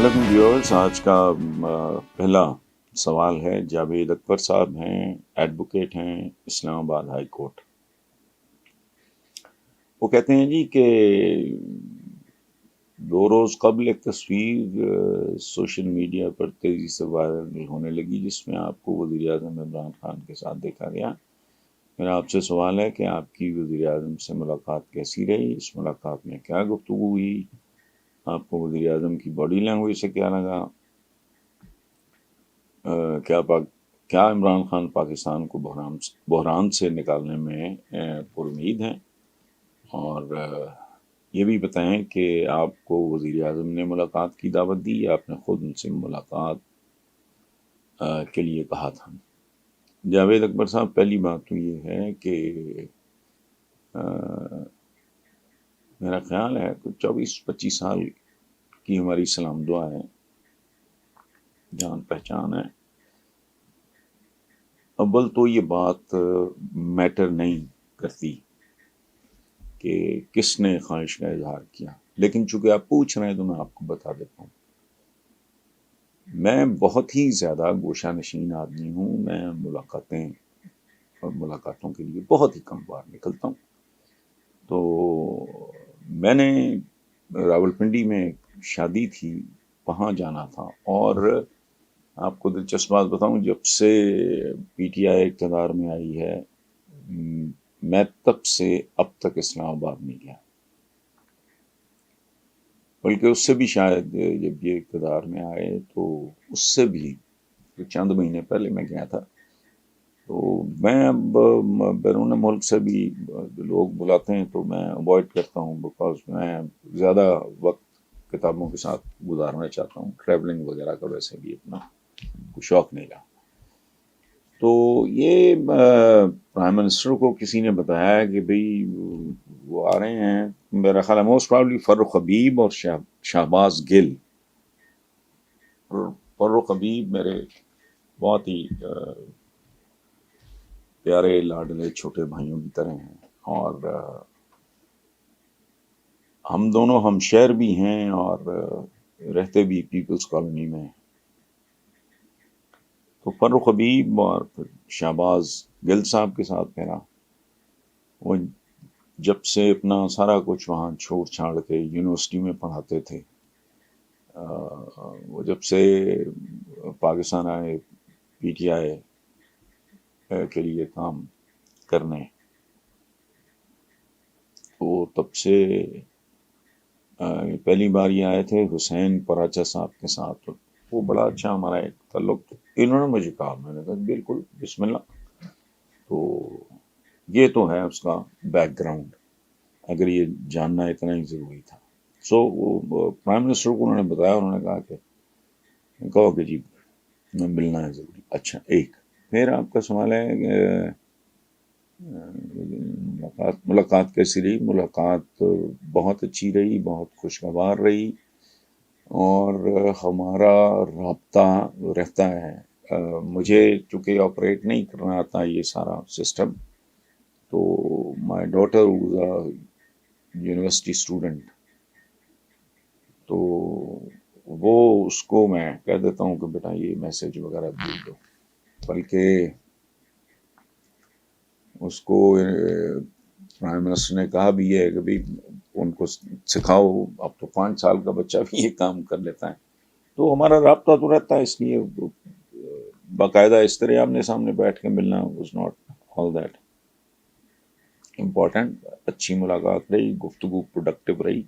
علیکم ویورز، آج کا پہلا سوال ہے جاوید اکبر صاحب ہیں، ایڈوکیٹ ہیں، اسلام آباد ہائی کورٹ۔ وہ کہتے ہیں جی کہ 2 روز قبل ایک تصویر سوشل میڈیا پر تیزی سے وائرل ہونے لگی جس میں آپ کو وزیر اعظم عمران خان کے ساتھ دیکھا گیا۔ میرا آپ سے سوال ہے کہ آپ کی وزیر اعظم سے ملاقات کیسی رہی؟ اس ملاقات میں کیا گفتگو ہوئی؟ آپ کو وزیر اعظم کی باڈی لینگویج سے کیا لگا؟ کیا عمران خان پاکستان کو بحران سے نکالنے میں پر امید ہیں؟ اور یہ بھی بتائیں کہ آپ کو وزیر اعظم نے ملاقات کی دعوت دی یا آپ نے خود ان سے ملاقات کے لیے کہا تھا؟ جاوید اکبر صاحب، پہلی بات تو یہ ہے کہ میرا خیال ہے کہ 24-25 سال کی ہماری سلام دعا ہے، جان پہچان ہے۔ اول تو یہ بات میٹر نہیں کرتی کہ کس نے خواہش کا اظہار کیا، لیکن چونکہ آپ پوچھ رہے ہیں تو میں آپ کو بتا دیتا ہوں۔ میں بہت ہی زیادہ گوشہ نشین آدمی ہوں، میں ملاقاتیں اور ملاقاتوں کے لیے بہت ہی کم بار نکلتا ہوں۔ تو میں نے راولپنڈی میں شادی تھی، وہاں جانا تھا، اور آپ کو دلچسپ بات بتاؤں، جب سے پی ٹی آئی اقتدار میں آئی ہے میں تب سے اب تک اسلام آباد نہیں گیا، بلکہ اس سے بھی شاید جب یہ اقتدار میں آئے تو اس سے بھی چند مہینے پہلے میں گیا تھا۔ تو میں اب بیرون ملک سے بھی لوگ بلاتے ہیں تو میں اوائڈ کرتا ہوں، بیکاز میں زیادہ وقت کتابوں کے ساتھ گزارنا چاہتا ہوں، ٹریولنگ وغیرہ کا ویسے بھی اتنا کوئی شوق نہیں رہا۔ تو یہ پرائم منسٹر کو کسی نے بتایا کہ بھئی وہ آ رہے ہیں، میرا خیال ہے موسٹ پرابلی فاروق حبیب اور شہباز گل۔ فاروق حبیب میرے بہت ہی پیارے لاڈلے چھوٹے بھائیوں کی طرح ہیں، اور ہم دونوں ہم شہر بھی ہیں اور رہتے بھی پیپلز کالونی میں ہیں۔ تو فاروق حبیب اور پھر شہباز گل صاحب کے ساتھ میرا، وہ جب سے اپنا سارا کچھ وہاں چھوڑ چھاڑ کے یونیورسٹی میں پڑھاتے تھے، وہ جب سے پاکستان آئے پی ٹی آئی کے لیے کام کرنے، تو تب سے پہلی بار یہ آئے تھے حسین پراچا صاحب کے ساتھ، وہ بڑا اچھا ہمارا ایک تعلق تھا۔ انہوں نے مجھے کہا، میں نے کہا بالکل بسم اللہ۔ تو یہ تو ہے اس کا بیک گراؤنڈ، اگر یہ جاننا اتنا ہی ضروری تھا۔ سو پرائم منسٹر کو انہوں نے بتایا، انہوں نے کہا کہ کہو کہ جی میں ملنا ہے ضروری۔ اچھا، ایک پھر آپ کا سوال ہے کہ ملاقات کیسی رہی؟ ملاقات بہت اچھی رہی، بہت خوشگوار رہی، اور ہمارا رابطہ رہتا ہے۔ مجھے چونکہ آپریٹ نہیں کرنا آتا یہ سارا سسٹم، تو my daughter was a university student, تو وہ اس کو میں کہہ دیتا ہوں کہ بیٹا یہ میسج وغیرہ بھیج دو، بلکہ اس کو پرائم منسٹر نے کہا بھی ہے کہ بھی ان کو سکھاؤ، اب تو 5 سال کا بچہ بھی یہ کام کر لیتا ہے۔ تو ہمارا رابطہ تو رہتا ہے، اس لیے باقاعدہ اس طرح آمنے سامنے بیٹھ کے ملنا was not all that important. اچھی ملاقات رہی، گفتگو پروڈکٹیو رہی،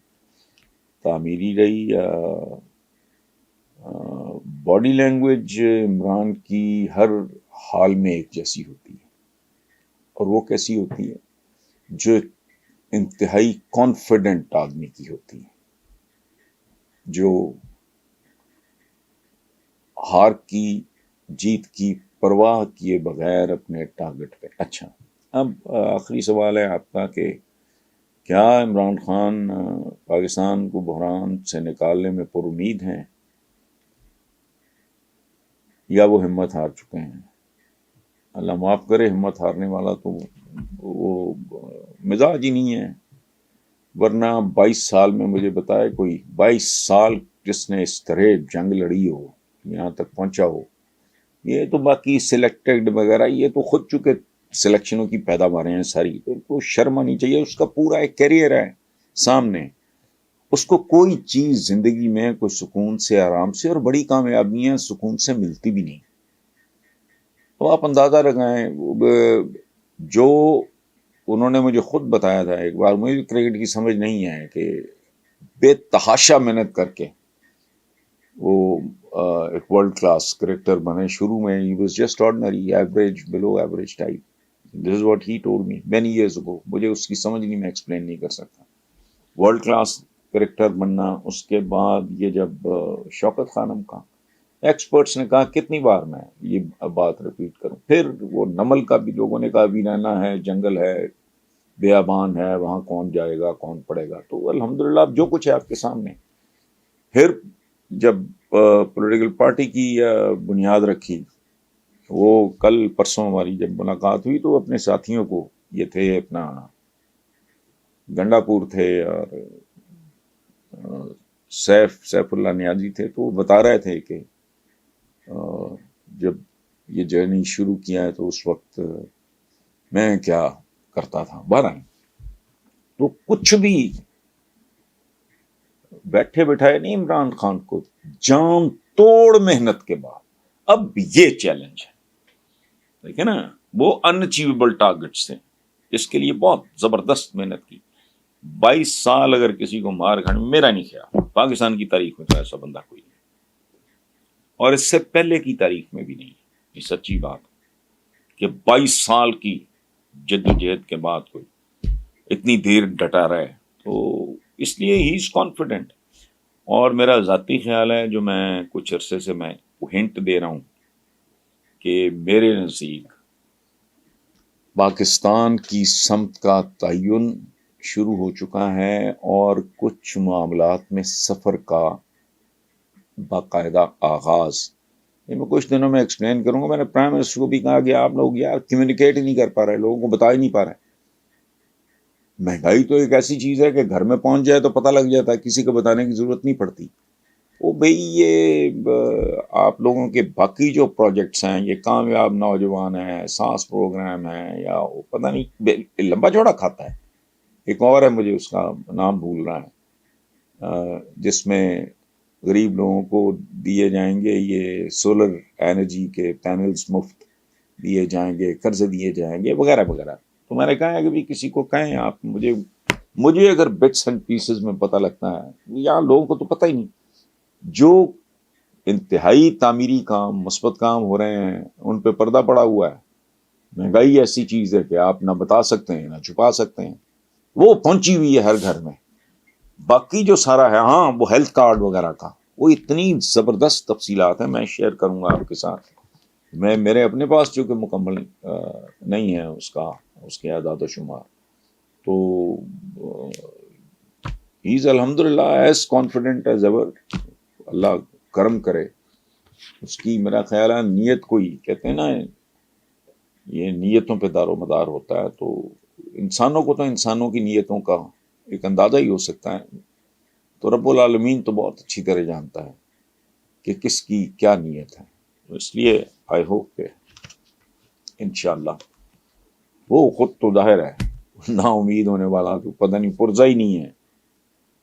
تعمیری رہی۔ باڈی لینگویج عمران کی ہر حال میں ایک جیسی ہوتی ہے، اور وہ کیسی ہوتی ہے؟ جو انتہائی کانفیڈنٹ آدمی کی ہوتی ہے، جو ہار کی جیت کی پرواہ کیے بغیر اپنے ٹارگٹ پہ۔ اچھا، اب آخری سوال ہے آپ کا کہ کیا عمران خان پاکستان کو بحران سے نکالنے میں پر امید ہیں یا وہ ہمت ہار چکے ہیں؟ اللہ معاف کرے، ہمت ہارنے والا تو وہ مزاج ہی نہیں ہے، ورنہ 22 سال میں مجھے بتائے کوئی 22 سال جس نے اس طرح جنگ لڑی ہو، یہاں تک پہنچا ہو، یہ تو باقی سلیکٹڈ وغیرہ یہ تو خود چکے سلیکشنوں کی پیداواریں ہیں ساری، تو ان کو شرم آنی چاہیے. اس کا پورا ایک کیریئر ہے سامنے، اس کو کوئی چیز زندگی میں کوئی سکون سے، آرام سے، اور بڑی کامیابیاں سکون سے ملتی بھی نہیں. تو آپ اندازہ لگائیں، جو انہوں نے مجھے خود بتایا تھا ایک بار، مجھے کرکٹ کی سمجھ نہیں ہے، کہ بے تحاشا محنت کر کے وہ ایک ورلڈ کلاس کرکٹر بنے. شروع میں he was just ordinary, average, below average type. This is what he told me many years ago. مجھے اس کی سمجھ نہیں، میں ایکسپلین نہیں کر سکتا. ورلڈ کلاس کرکٹر بننا، اس کے بعد یہ جب شوکت خانم کا ایکسپرٹس نے کہا، کتنی بار میں یہ بات ریپیٹ کروں، پھر وہ نمل کا بھی لوگوں نے کہا بھی رہنا ہے، جنگل ہے، بیابان ہے، وہاں کون جائے گا، کون پڑے گا. تو الحمدللہ اب جو کچھ ہے آپ کے سامنے. پھر جب پولیٹیکل پارٹی کی بنیاد رکھی، وہ کل پرسوں ہماری جب ملاقات ہوئی تو اپنے ساتھیوں کو، یہ تھے اپنا گنڈا پور تھے اور سیف اللہ نیازی تھے، تو وہ بتا رہے تھے کہ جب یہ جرنی شروع کیا ہے تو اس وقت میں کیا کرتا تھا. 12 تو کچھ بھی بیٹھے بٹھائے نہیں عمران خان کو، جان توڑ محنت کے بعد اب یہ چیلنج ہے. دیکھیں نا، وہ ان اچیویبل ٹارگٹس تھے، اس کے لیے بہت زبردست محنت کی. 22 سال اگر کسی کو مار کھانے، میرا نہیں خیال پاکستان کی تاریخ میں تو ایسا بندہ کوئی نہیں، اور اس سے پہلے کی تاریخ میں بھی نہیں. یہ سچی بات کہ 22 سال کی جدوجہد کے بعد کوئی اتنی دیر ڈٹا رہے، تو اس لیے ہی از کانفیڈنٹ. اور میرا ذاتی خیال ہے، جو میں کچھ عرصے سے میں ہنٹ دے رہا ہوں، کہ میرے نزدیک پاکستان کی سمت کا تعین شروع ہو چکا ہے، اور کچھ معاملات میں سفر کا باقاعدہ آغاز. میں کچھ دنوں میں ایکسپلین کروں گا. میں نے پرائم منسٹر کو بھی کہا کہ آپ لوگ یار کمیونیکیٹ ہی نہیں کر پا رہے، لوگوں کو بتا ہی نہیں پا رہے. مہنگائی تو ایک ایسی چیز ہے کہ گھر میں پہنچ جائے تو پتہ لگ جاتا ہے، کسی کو بتانے کی ضرورت نہیں پڑتی. وہ بھئی یہ آپ لوگوں کے باقی جو پروجیکٹس ہیں، یہ کامیاب نوجوان ہیں، سانس پروگرام ہے، یا وہ پتہ نہیں لمبا چوڑا کھاتا ہے. ایک اور ہے، مجھے اس کا نام بھول رہا ہے، جس میں غریب لوگوں کو دیے جائیں گے یہ سولر انرجی کے پینلز، مفت دیے جائیں گے، قرض دیے جائیں گے، وغیرہ وغیرہ. تو میں نے کہا ہے کہ بھی کسی کو کہیں آپ مجھے اگر بٹس اینڈ پیسز میں پتہ لگتا ہے، یہاں لوگوں کو تو پتہ ہی نہیں. جو انتہائی تعمیری کام، مثبت کام ہو رہے ہیں، ان پہ پردہ پڑا ہوا ہے. مہنگائی ایسی چیز ہے کہ آپ نہ بتا سکتے ہیں نہ چھپا سکتے ہیں، وہ پہنچی ہوئی ہے ہر گھر میں. باقی جو سارا ہے، ہاں وہ ہیلتھ کارڈ وغیرہ کا، وہ اتنی زبردست تفصیلات ہیں، میں شیئر کروں گا آپ کے ساتھ. میرے اپنے پاس چونکہ مکمل نہیں ہے اس کے اعداد و شمار. تو ہی از الحمدللہ ایز کانفیڈنٹ ایز ایور. اللہ کرم کرے. اس کی میرا خیال ہے نیت کوئی کہتے ہیں نا، یہ نیتوں پہ دار و مدار ہوتا ہے. تو انسانوں کو تو انسانوں کی نیتوں کا ایک اندازہ ہی ہو سکتا ہے، تو رب العالمین تو بہت اچھی طرح جانتا ہے کہ کس کی کیا نیت ہے. تو اس لیے آئی ہوپ کہ انشاءاللہ وہ خود تو ظاہر ہے نا امید ہونے والا تو پتہ نہیں پرزا ہی نہیں ہے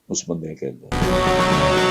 اس بندے کے اندر.